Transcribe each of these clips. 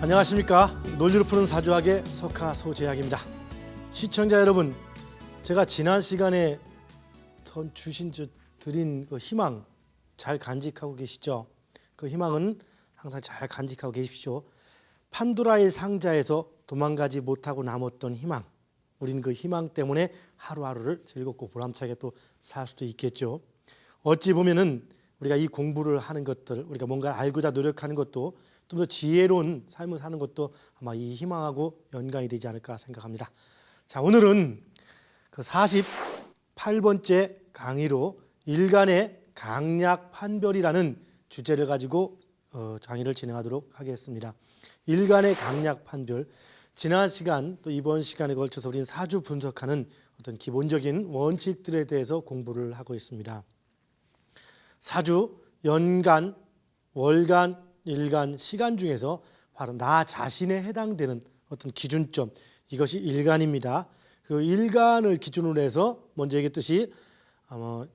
안녕하십니까. 논리를 푸는 사주학의 석하소재학입니다. 시청자 여러분, 제가 지난 시간에 드린 그 희망 잘 간직하고 계시죠? 그 희망은 항상 잘 간직하고 계십시오. 판도라의 상자에서 도망가지 못하고 남았던 희망, 우리는 그 희망 때문에 하루하루를 즐겁고 보람차게 또 살 수도 있겠죠. 어찌 보면은 우리가 이 공부를 하는 것들, 우리가 뭔가 알고자 노력하는 것도 좀 더 지혜로운 삶을 사는 것도 아마 이 희망하고 연관이 되지 않을까 생각합니다. 자, 오늘은 그 48번째 강의로 일간의 강약 판별이라는 주제를 가지고 강의를 진행하도록 하겠습니다. 일간의 강약 판별. 지난 시간 또 이번 시간에 걸쳐서 우리는 사주 분석하는 어떤 기본적인 원칙들에 대해서 공부를 하고 있습니다. 사주, 연간, 월간, 일간, 시간 중에서 바로 나 자신에 해당되는 어떤 기준점, 이것이 일간입니다. 그 일간을 기준으로 해서 먼저 얘기했듯이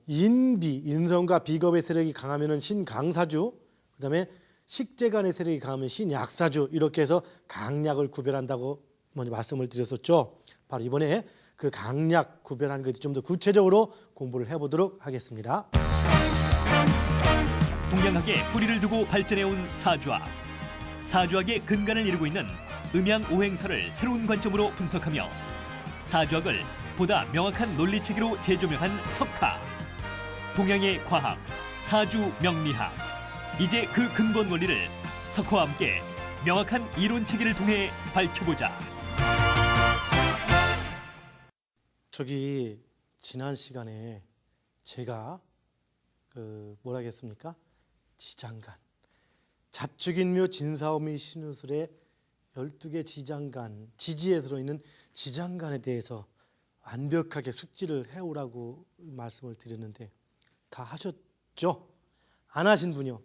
인성과 비겁의 세력이 강하면 신강사주, 그 다음에 식재간의 세력이 강하면 신약사주, 이렇게 해서 강약을 구별한다고 먼저 말씀을 드렸었죠. 바로 이번에 그 강약 구별하는 것을 좀 더 구체적으로 공부를 해보도록 하겠습니다. 동양학의 뿌리를 두고 발전해온 사주학. 사주학의 근간을 이루고 있는 음양오행설을 새로운 관점으로 분석하며 사주학을 보다 명확한 논리체계로 재조명한 석하. 동양의 과학, 사주 명리학. 이제 그 근본 원리를 석화와 함께 명확한 이론체계를 통해 밝혀보자. 저기 지난 시간에 제가 뭐라 했습니까? 지장간, 자축인묘 진사오미 신우술의 12개 지장간, 지지에 들어있는 지장간에 대해서 완벽하게 숙지를 해오라고 말씀을 드렸는데 다 하셨죠? 안 하신 분이요.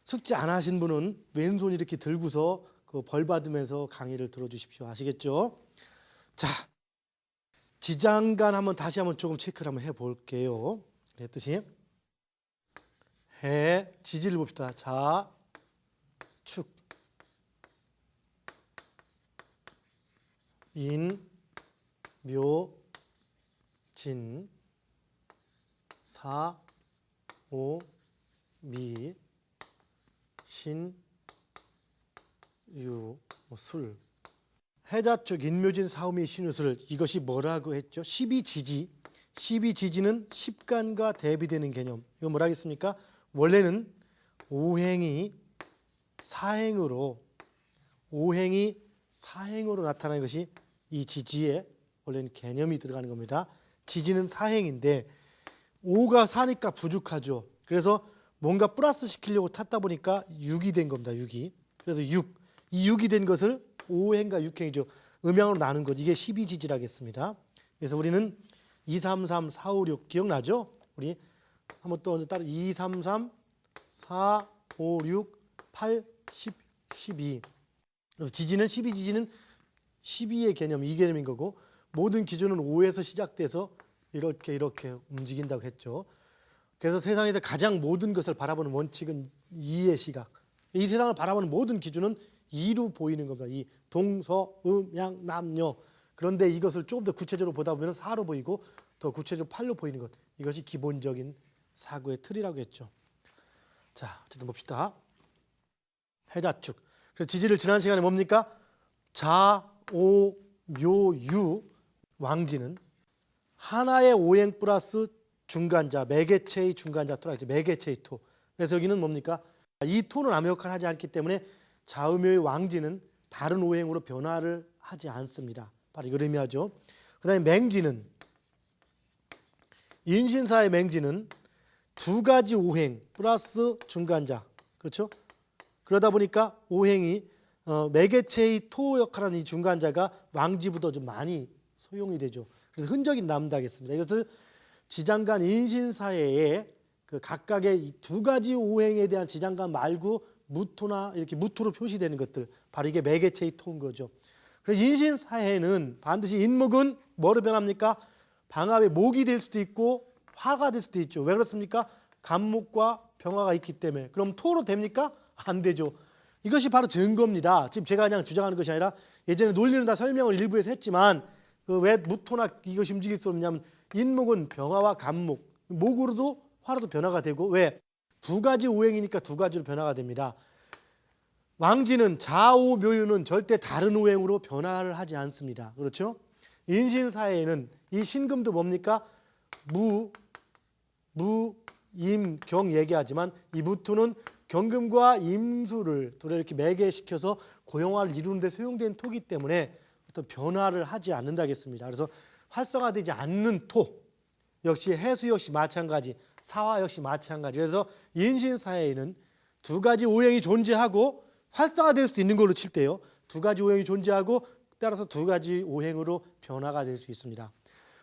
숙지 안 하신 분은 왼손 이렇게 들고서 그 벌 받으면서 강의를 들어주십시오. 아시겠죠? 자, 지장간 다시 한번 조금 체크를 한번 해볼게요. 그랬듯이 지지를 봅시다. 자, 축, 인, 묘, 진, 사, 오, 미, 신, 유, 술. 해자축, 인묘진, 사오미, 신우술, 이것이 뭐라고 했죠? 12지지. 12지지는 십간과 대비되는 개념. 이거 뭐라 하겠습니까? 원래는 오행이 사행으로 나타나는 것이 이 지지의 원래는 개념이 들어가는 겁니다. 지지는 사행인데 오가 사니까 부족하죠. 그래서 뭔가 플러스 시키려고 탔다 보니까 6이 된 겁니다. 6이. 그래서 6. 이 6이 된 것을 오행과 육행이죠. 음양으로 나눈 것. 이게 12지지라겠습니다. 그래서 우리는 2, 3, 3, 4, 5, 6 기억나죠? 우리 한번 또 따로 2, 3, 3, 4, 5, 6, 8, 10, 12. 그래서 지지는 12지지는 12의 개념, 이 개념인 거고 모든 기준은 5에서 시작돼서 이렇게 움직인다고 했죠. 그래서 세상에서 가장 모든 것을 바라보는 원칙은 2의 시각. 이 세상을 바라보는 모든 기준은 2로 보이는 겁니다. 이 동서, 음양, 남녀. 그런데 이것을 조금 더 구체적으로 보다 보면 4로 보이고 더 구체적으로 8로 보이는 것. 이것이 기본적인 사고의 틀이라고 했죠. 자, 어쨌든 봅시다. 해자축. 그래서 지지를 지난 시간에 뭡니까? 자, 오, 묘, 유, 왕지는 하나의 오행 플러스 중간자, 매개체의 중간자 토라 했죠. 매개체의 토. 그래서 여기는 뭡니까? 이 토는 암흑역할을 하지 않기 때문에 자음묘의 왕지는 다른 오행으로 변화를 하지 않습니다. 바로 이걸 의미하죠. 그 다음에 맹지는 인신사의 맹지는 두 가지 오행 플러스 중간자. 그렇죠? 그러다 보니까 오행이 매개체의 토 역할하는 이 중간자가 왕지보다 좀 많이 소용이 되죠. 그래서 흔적이 남다 하겠습니다. 이것을 지장간 인신사회의 그 각각의 이 두 가지 오행에 대한 지장간 말고 무토나 이렇게 무토로 표시되는 것들, 바로 이게 매개체의 토인 거죠. 그래서 인신사회는 반드시 인목은 뭐로 변합니까? 방합의 목이 될 수도 있고 화가 될 수도 있죠. 왜 그렇습니까? 간목과 병화가 있기 때문에. 그럼 토로 됩니까? 안 되죠. 이것이 바로 증거입니다. 지금 제가 그냥 주장하는 것이 아니라 예전에 논리는 다 설명을 일부에서 했지만 왜 무토나 이것이 움직일 수 없냐면 인목은 병화와 간목, 목으로도 화로도 변화가 되고 왜? 두 가지 오행이니까 두 가지로 변화가 됩니다. 왕지는 좌오 묘유는 절대 다른 오행으로 변화를 하지 않습니다. 그렇죠? 인신사회에는 이 신금도 뭡니까? 임, 경 얘기하지만 이 무토는 경금과 임수를 둘을 이렇게 매개시켜서 고용화를 이루는 데 소용된 토기 때문에 어떤 변화를 하지 않는다겠습니다. 그래서 활성화되지 않는 토 역시 해수 역시 마찬가지, 사화 역시 마찬가지. 그래서 인신사회에는 두 가지 오행이 존재하고 활성화될 수 있는 걸로 칠 때요. 두 가지 오행이 존재하고 따라서 두 가지 오행으로 변화가 될 수 있습니다.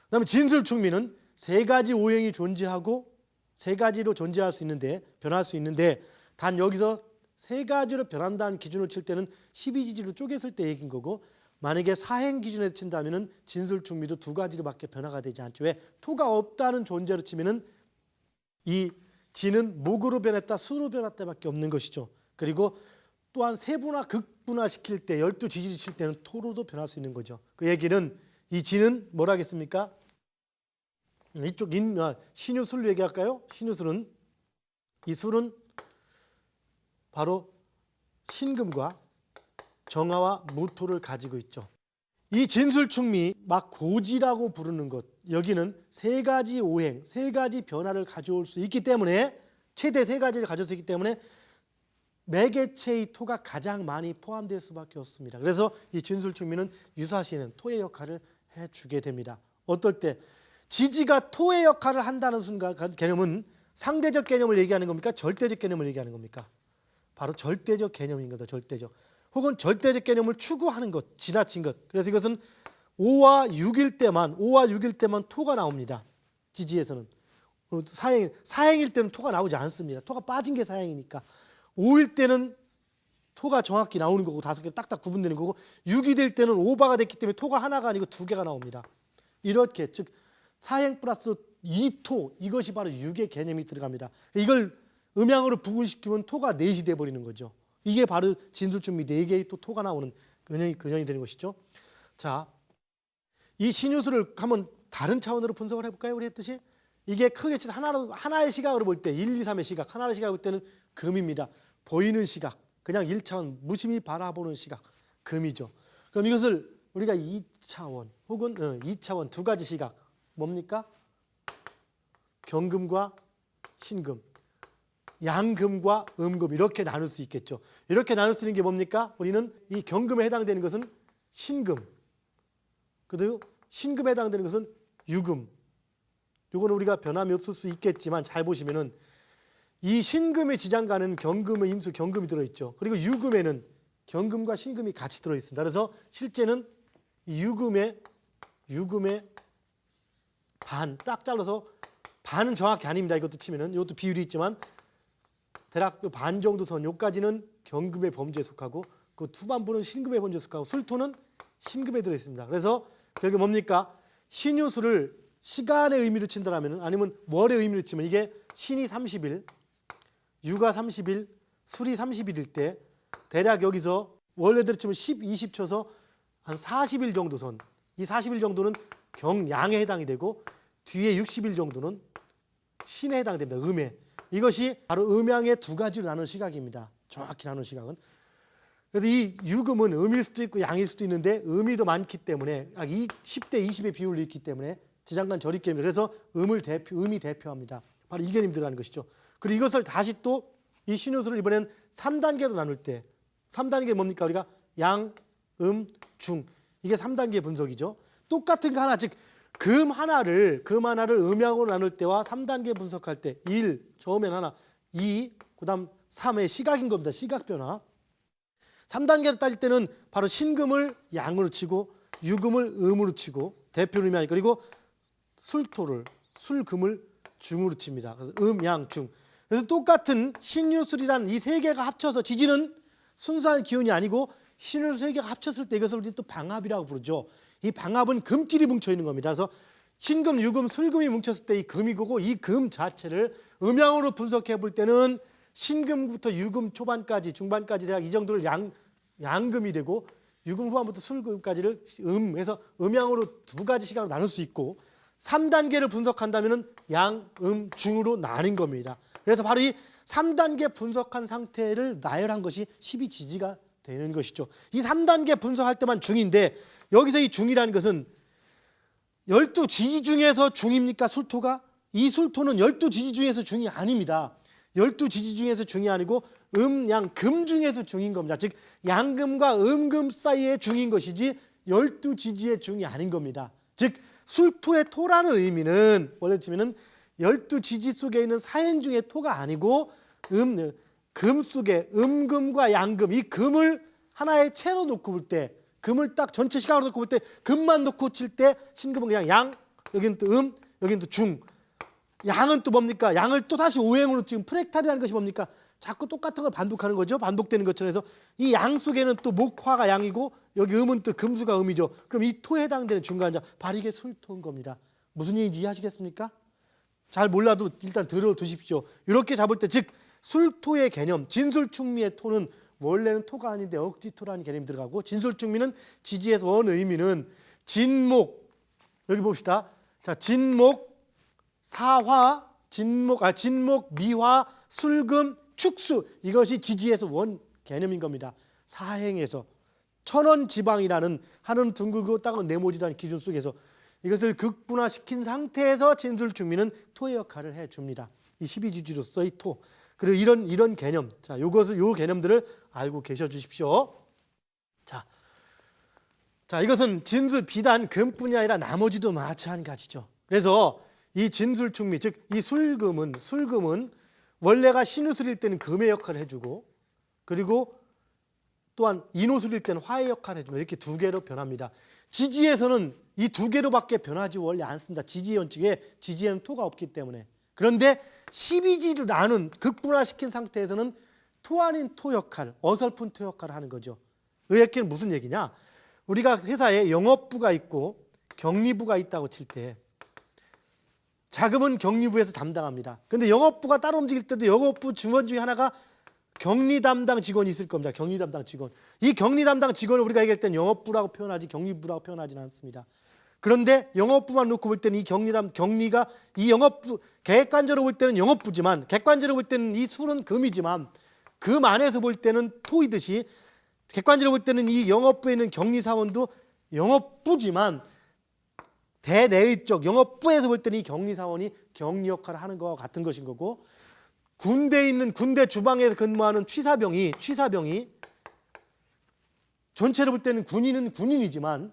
그다음에 진술충미는 세 가지 오행이 존재하고 세 가지로 존재할 수 있는데 변할 수 있는데 단 여기서 세 가지로 변한다는 기준을 칠 때는 12지지로 쪼갰을 때 얘기인 거고 만약에 사행 기준에서 친다면은 진술충미도 두 가지로밖에 변화가 되지 않죠. 왜? 토가 없다는 존재로 치면은 이 진은 목으로 변했다 수로 변했다밖에 없는 것이죠. 그리고 또한 세분화 극분화 시킬 때 12지지를 칠 때는 토로도 변할 수 있는 거죠. 그 얘기는 이 진은 뭐라 하겠습니까? 이쪽 신유술로 얘기할까요? 신유술은 이 술은 바로 신금과 정화와 무토를 가지고 있죠. 이 진술충미 막 고지라고 부르는 것 여기는 세 가지 오행, 세 가지 변화를 가져올 수 있기 때문에 최대 세 가지를 가져올 수 있기 때문에 매개체의 토가 가장 많이 포함될 수밖에 없습니다. 그래서 이 진술충미는 유사시에는 토의 역할을 해주게 됩니다. 어떨 때 지지가 토의 역할을 한다는 순간 개념은 상대적 개념을 얘기하는 겁니까? 절대적 개념을 얘기하는 겁니까? 바로 절대적 개념인 거다. 절대적. 혹은 절대적 개념을 추구하는 것, 지나친 것. 그래서 이것은 5와 6일 때만 토가 나옵니다. 지지에서는. 사행일 때는 토가 나오지 않습니다. 토가 빠진 게 사행이니까. 5일 때는 토가 정확히 나오는 거고 5개 딱딱 구분되는 거고 6이 될 때는 오버가 됐기 때문에 토가 하나가 아니고 2개가 나옵니다. 이렇게 즉 사행 플러스 2토 이것이 바로 6의 개념이 들어갑니다. 이걸 음양으로 부분시키면 토가 4시 돼버리는 거죠. 이게 바로 진술충미 4개의 또 토가 나오는 근원이 되는 것이죠. 자, 이 신유술을 한번 다른 차원으로 분석을 해볼까요? 우리 했듯이 이게 크게 하나의 시각으로 볼 때 1, 2, 3의 시각 하나의 시각으로 볼 때는 금입니다. 보이는 시각 그냥 1차원 무심히 바라보는 시각 금이죠. 그럼 이것을 우리가 2차원 혹은 2차원 두 가지 시각 뭡니까? 경금과 신금 양금과 음금 이렇게 나눌 수 있겠죠. 이렇게 나눌 수 있는 게 뭡니까? 우리는 이 경금에 해당되는 것은 신금 그리고 신금에 해당되는 것은 유금 이거는 우리가 변함이 없을 수 있겠지만 잘 보시면은 이 신금의 지장간은 경금의 임수 경금이 들어있죠. 그리고 유금에는 경금과 신금이 같이 들어있습니다. 그래서 실제는 이 유금의 반 딱 잘라서 반은 정확히 아닙니다. 이것도 치면은 이것도 비율이 있지만 대략 반 정도 선 요까지는 경금의 범주에 속하고 그 후반부는 신금의 범주에 속하고 술토는 신금에 들어있습니다. 그래서 결국 뭡니까? 신유술을 시간의 의미로 친다라면 아니면 월의 의미로 치면 이게 신이 30일 유가 30일, 술이 30일일 때 대략 여기서 원래대로 치면 10, 20 쳐서 한 40일 정도 선. 이 40일 정도는 경양에 해당이 되고 뒤에 60일 정도는 신에 해당이 됩니다. 음에. 이것이 바로 음양의 두 가지로 나눈 시각입니다. 정확히 나눈 시각은. 그래서 이 유금은 음일 수도 있고 양일 수도 있는데 음이 더 많기 때문에 10대 20의 비율로 있기 때문에 지장간 절입개념입니다. 그래서 음이 대표합니다. 바로 이 개념이 들어가는 것이죠. 그리고 이것을 다시 또 이 신유술을 이번엔 3단계로 나눌 때 3단계 뭡니까? 우리가 양, 중 이게 3단계 분석이죠. 똑같은 거 하나 즉 금 하나를 음양으로 나눌 때와 3단계 분석할 때 1, 처음엔 하나 2, 그 다음 3의 시각인 겁니다. 시각 변화 3단계로 따질 때는 바로 신금을 양으로 치고 유금을 음으로 치고 대표 의미하니까 그리고 술금을 중으로 칩니다. 그래서 양, 중. 그래서 똑같은 신유술이라는 이 세 개가 합쳐서 지지는 순수한 기운이 아니고 신유술 세 개가 합쳤을 때 이것을 우리는 또 방합이라고 부르죠. 이 방합은 금끼리 뭉쳐 있는 겁니다. 그래서 신금, 유금, 술금이 뭉쳤을 때 이 금이고 이 금 자체를 음양으로 분석해 볼 때는 신금부터 유금 초반까지 중반까지 대략 이 정도를 양금이 되고 유금 후반부터 술금까지를 음에서 음양으로 두 가지 시각으로 나눌 수 있고 3단계를 분석한다면 양, 음, 중으로 나뉜 겁니다. 그래서 바로 이 3단계 분석한 상태를 나열한 것이 12지지가 되는 것이죠. 이 3단계 분석할 때만 중인데 여기서 이 중이라는 것은 12지지 중에서 중입니까? 술토가? 이 술토는 12지지 중에서 중이 아닙니다. 12지지 중에서 중이 아니고 양, 금 중에서 중인 겁니다. 즉 양금과 음금 사이의 중인 것이지 12지지의 중이 아닌 겁니다. 즉 술토의 토라는 의미는 원래 치면은 12지지 속에 있는 사행 중의 토가 아니고 금 속에 음금과 양금 이 금을 하나의 채로 놓고 볼 때 금을 딱 전체 시각으로 놓고 볼 때 금만 놓고 칠 때 신금은 그냥 양, 여기는 또 여기는 또 중. 양은 또 뭡니까? 양을 또 다시 오행으로 지금 프랙탈이라는 것이 뭡니까? 자꾸 똑같은 걸 반복하는 거죠. 반복되는 것처럼 해서 이 양 속에는 또 목화가 양이고 여기 음은 또 금수가 음이죠. 그럼 이 토에 해당되는 중간자 바로 이게 술토인 겁니다. 무슨 얘기인지 이해하시겠습니까? 잘 몰라도 일단 들어두십시오. 이렇게 잡을 때 즉 술토의 개념, 진술충미의 토는 원래는 토가 아닌데 억지토라는 개념이 들어가고 진술충미는 지지에서 원 의미는 진목 여기 봅시다. 자 진목 사화 진목 미화 술금 축수 이것이 지지에서 원 개념인 겁니다. 사행에서 천원지방이라는 하는 둥글고 땅은 네모지다는 기준 속에서 이것을 극분화시킨 상태에서 진술충미는 토의 역할을 해줍니다. 이 12지지로서의 토. 그리고 이런 개념, 자, 요 개념들을 알고 계셔 주십시오. 자, 이것은 진술 비단 금뿐이 아니라 나머지도 마찬가지죠. 그래서 이 진술충미, 즉 이 술금은 원래가 신우술일 때는 금의 역할을 해주고 그리고 또한 인호술일 때는 화의 역할을 해주면 이렇게 두 개로 변합니다. 지지에서는 이 두 개로밖에 변하지 원래 않습니다. 지지 원칙에 지지에는 토가 없기 때문에. 그런데 12지를 나눈 극분화시킨 상태에서는 토 아닌 토 역할, 어설픈 토 역할을 하는 거죠. 의학기는 무슨 얘기냐? 우리가 회사에 영업부가 있고 격리부가 있다고 칠 때 자금은 격리부에서 담당합니다. 근데 영업부가 따로 움직일 때도 영업부 직원 중에 하나가 격리 담당 직원이 있을 겁니다. 격리 담당 직원. 이 격리 담당 직원을 우리가 얘기할 때는 영업부라고 표현하지 격리부라고 표현하지는 않습니다. 그런데 영업부만 놓고 볼 때는 이 격리가 이 영업부 객관적으로 볼 때는 영업부지만 객관적으로 볼 때는 이 술은 금이지만 금 안에서 볼 때는 토이듯이 객관적으로 볼 때는 이 영업부에 있는 격리사원도 영업부지만 대내의적 영업부에서 볼 때는 이 격리사원이 격리 역할을 하는 것과 같은 것인 거고 군대에 있는 군대 주방에서 근무하는 취사병이 전체로 볼 때는 군인은 군인이지만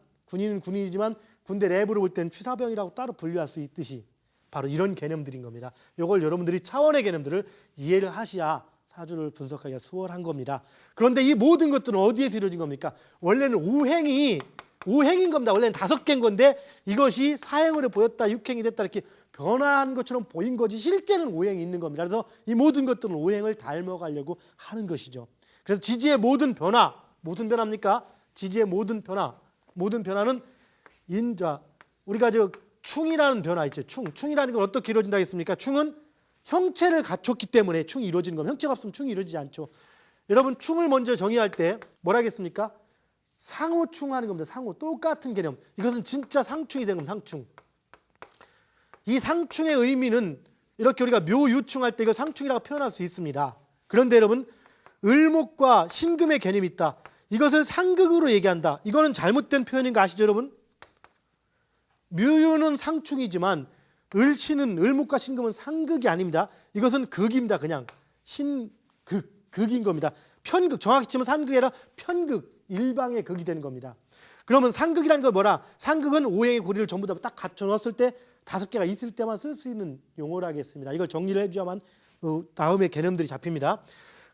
군대 내부로 볼 때는 취사병이라고 따로 분류할 수 있듯이 바로 이런 개념들인 겁니다. 이걸 여러분들이 차원의 개념들을 이해를 하셔야 사주를 분석하기가 수월한 겁니다. 그런데 이 모든 것들은 어디에서 이루어진 겁니까? 원래는 오행인 겁니다. 원래는 5개인 건데 이것이 사행으로 보였다, 육행이 됐다 이렇게 변화한 것처럼 보인 거지 실제는 오행이 있는 겁니다. 그래서 이 모든 것들은 오행을 닮아가려고 하는 것이죠. 그래서 지지의 모든 변화, 무슨 변화입니까? 지지의 모든 변화는 인자 우리가 충이라는 변화 있죠. 충이라는 건 어떻게 이루어진다 했습니까? 충은 형체를 갖췄기 때문에 충이 이루어지는 겁니다. 형체가 없으면 충이 이루어지지 않죠. 여러분 충을 먼저 정의할 때 뭐라 하겠습니까? 상호충 하는 겁니다. 상호 똑같은 개념. 이것은 진짜 상충이 되는 겁니다. 상충. 이 상충의 의미는 이렇게 우리가 묘유충 할 때 이거 상충이라고 표현할 수 있습니다. 그런데 여러분 을목과 신금의 개념이 있다. 이것을 상극으로 얘기한다. 이거는 잘못된 표현인 거 아시죠 여러분? 묘유는 상충이지만 을목과 신금은 상극이 아닙니다. 이것은 극입니다. 그냥 극인 겁니다. 편극, 정확히 치면 상극이 아니라 편극, 일방의 극이 되는 겁니다. 그러면 상극이라는 건 뭐라? 상극은 오행의 고리를 전부 다 딱 갖춰 넣었을 때 5개가 있을 때만 쓸 수 있는 용어라 하겠습니다. 이걸 정리를 해줘야만 다음에 개념들이 잡힙니다.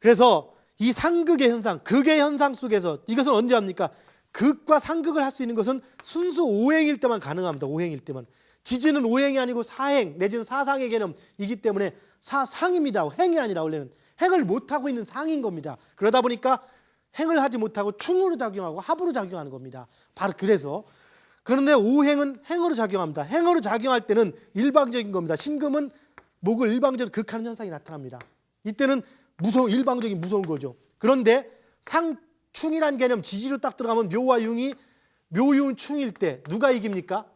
그래서 이 상극의 현상, 극의 현상 속에서 이것은 언제 합니까? 극과 상극을 할 수 있는 것은 순수 오행일 때만 가능합니다. 오행일 때만. 지지는 오행이 아니고 사행 내지는 사상의 개념이기 때문에 사상입니다. 행이 아니라 원래는 행을 못하고 있는 상인 겁니다. 그러다 보니까 행을 하지 못하고 충으로 작용하고 합으로 작용하는 겁니다. 바로 그래서 그런데 오행은 행으로 작용합니다. 행으로 작용할 때는 일방적인 겁니다. 신금은 목을 일방적으로 극하는 현상이 나타납니다. 이때는 일방적인 무서운 거죠. 그런데 상충이라는 개념, 지지로 딱 들어가면 묘와 융이 묘융 충일 때 누가 이깁니까?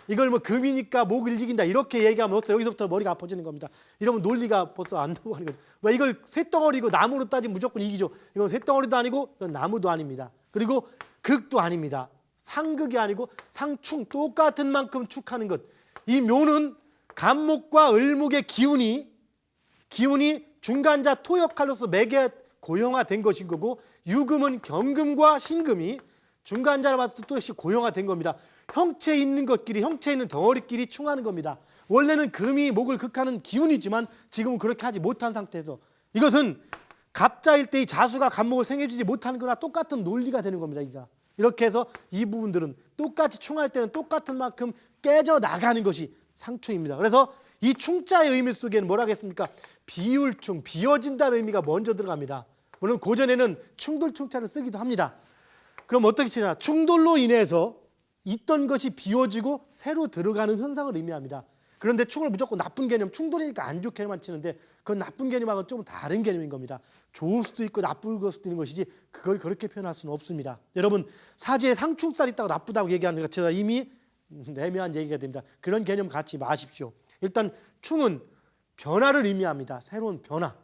이걸 뭐 금이니까 목을 이긴다 이렇게 얘기하면 어때요? 여기서부터 머리가 아파지는 겁니다. 이러면 논리가 벌써 안 넘어가는 거죠. 왜 이걸 쇳덩어리고 나무로 따지면 무조건 이기죠. 이건 쇳덩어리도 아니고 이건 나무도 아닙니다. 그리고 극도 아닙니다. 상극이 아니고 상충, 똑같은 만큼 축하는 것. 이 묘는 간목과 을목의 기운이 중간자 토 역할로서 매개 고형화된 것인 거고, 유금은 경금과 신금이 중간자를 봤을 때 또 역시 고형화된 겁니다. 형체 있는 것끼리, 형체 있는 덩어리끼리 충하는 겁니다. 원래는 금이 목을 극하는 기운이지만 지금은 그렇게 하지 못한 상태에서, 이것은 갑자일 때 이 자수가 간목을 생해주지 못하는 거나 똑같은 논리가 되는 겁니다. 이렇게 해서 이 부분들은 똑같이 충할 때는 똑같은 만큼 깨져 나가는 것이 상충입니다. 그래서 이 충자의 의미 속에는 뭐라 하겠습니까? 비율충, 비워진다는 의미가 먼저 들어갑니다. 물론 고전에는 충돌충자를 쓰기도 합니다. 그럼 어떻게 치냐? 충돌로 인해서 있던 것이 비워지고 새로 들어가는 현상을 의미합니다. 그런데 충을 무조건 나쁜 개념, 충돌이니까 안 좋은 개념만 치는데 그건 나쁜 개념하고는 좀 다른 개념인 겁니다. 좋을 수도 있고 나쁠 수도 있는 것이지 그걸 그렇게 표현할 수는 없습니다. 여러분, 사주에 상충살이 있다고 나쁘다고 얘기하는 것 제가 이미 애매한 얘기가 됩니다. 그런 개념 갖지 마십시오. 일단 충은 변화를 의미합니다. 새로운 변화.